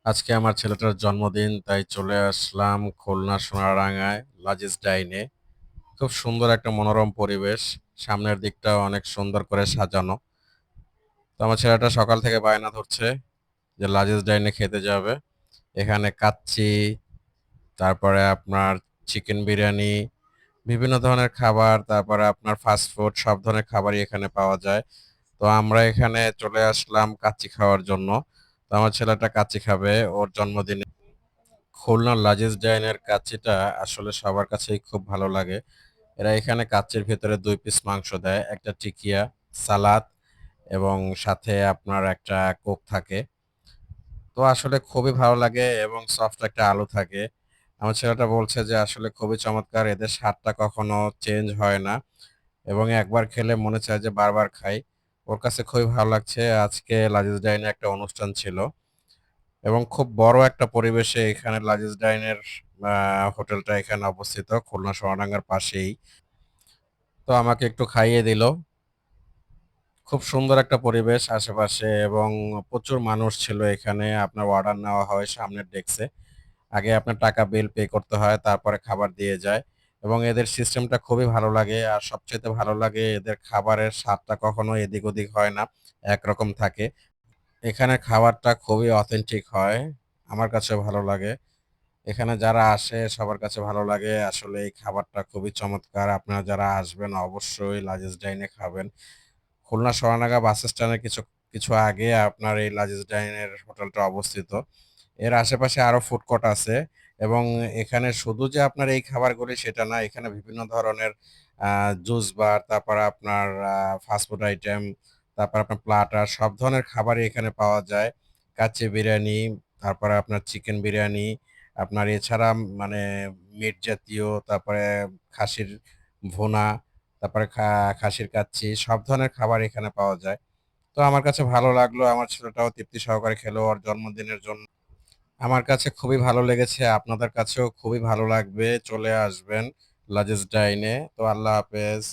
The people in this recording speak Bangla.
আজকে আমার ছেলেটার জন্মদিন, তাই চলে আসলাম খুলনা সোনারাঙ্গায় লাজিজ ডাইনে। খুব সুন্দর একটা মনোরম পরিবেশ। সামনের দিকটাও অনেক সুন্দর করে সাজানো। তো আমার ছেলেটা সকাল থেকে বায়না ধরছে যে লাজিজ ডাইনে খেতে যাবে। এখানে কাচ্চি, তারপরে আপনার চিকেন বিরিয়ানি, বিভিন্ন ধরনের খাবার, তারপরে আপনার ফাস্ট ফুড, সব ধরনের খাবারই এখানে পাওয়া যায়। তো আমরা এখানে চলে আসলাম কাচ্চি খাওয়ার জন্য। তো আমার ছেলেটা কাচ্চি খাবে ওর জন্মদিনে। খুলনার লাজিজ ডাইনের কাচ্চিটা আসলে সবার কাছেই খুব ভালো লাগে। এরা এখানে কাচ্চির ভেতরে ২ পিস মাংস দেয়, একটা টিকিয়া, সালাদ এবং সাথে আপনার একটা কোক থাকে। তো আসলে খুবই ভালো লাগে এবং সফট একটা আলু থাকে। আমার ছেলেটা বলছে যে আসলে খুবই চমৎকার, এদের স্বাদটা কখনো চেঞ্জ হয় না এবং একবার খেলে মনে চায় যে বারবার খাই। ওর কাছে খুবই ভালো লাগছে। আজকে লাজিজ ডাইনে একটা অনুষ্ঠান ছিল এবং খুব বড় একটা পরিবেশে এখানে লাজিজ ডাইনের হোটেলটা এখানে অবস্থিত খুলনা সোনাডাঙ্গার পাশেই। তো আমাকে একটু খাইয়ে দিল। খুব সুন্দর একটা পরিবেশ আশেপাশে এবং প্রচুর মানুষ ছিল এখানে। আপনার অর্ডার নেওয়া হয় সামনের ডেস্কে। আগে আপনার টাকা বিল পে করতে হয়, তারপরে খাবার দিয়ে যায় এবং এদের সিস্টেমটা খুবই ভালো লাগে। আর সবচাইতে ভালো লাগে এদের খাবারের স্বাদটা কখনো এদিক ওদিক হয় না, একরকম থাকে। এখানে খাবারটা খুবই অথেন্টিক হয়। আমার কাছে ভালো লাগে। এখানে যারা আসে সবার কাছে ভালো লাগে। আসলে এই খাবারটা খুবই চমৎকার। আপনারা যারা আসবেন অবশ্যই লাজিজ ডাইনে খাবেন। খুলনা সোনারগাঁ বাস স্ট্যান্ডের কিছু কিছু আগে আপনার এই লাজিজ ডাইনের হোটেলটা অবস্থিত। এর আশেপাশে আরো ফুড কোর্ট আছে এবং এখানে শুধু যে আপনার এই খাবারগুলি সেটা না, এখানে বিভিন্ন ধরনের জুস বার, তারপরে আপনার ফাস্ট ফুড আইটেম, তারপর আপনার প্লাটার, সব ধরনের খাবারই এখানে পাওয়া যায়। কাচ্চি বিরিয়ানি, তারপরে আপনার চিকেন বিরিয়ানি, আপনার এছাড়া মানে মিট জাতীয়, তারপরে খাসির ভুনা, তারপরে খাসির কাচ্চি, সব ধরনের খাবার এখানে পাওয়া যায়। তো আমার কাছে ভালো লাগলো। আমার ছেলেটাও তৃপ্তি সহকারে খেলো ওর জন্মদিনের জন্য। আমার কাছে খুবই ভালো লেগেছে। আপনাদের কাছেও খুবই ভালো লাগবে। চলে আসবেন লাজিজ ডাইনে। তো আল্লাহ হাফেজ।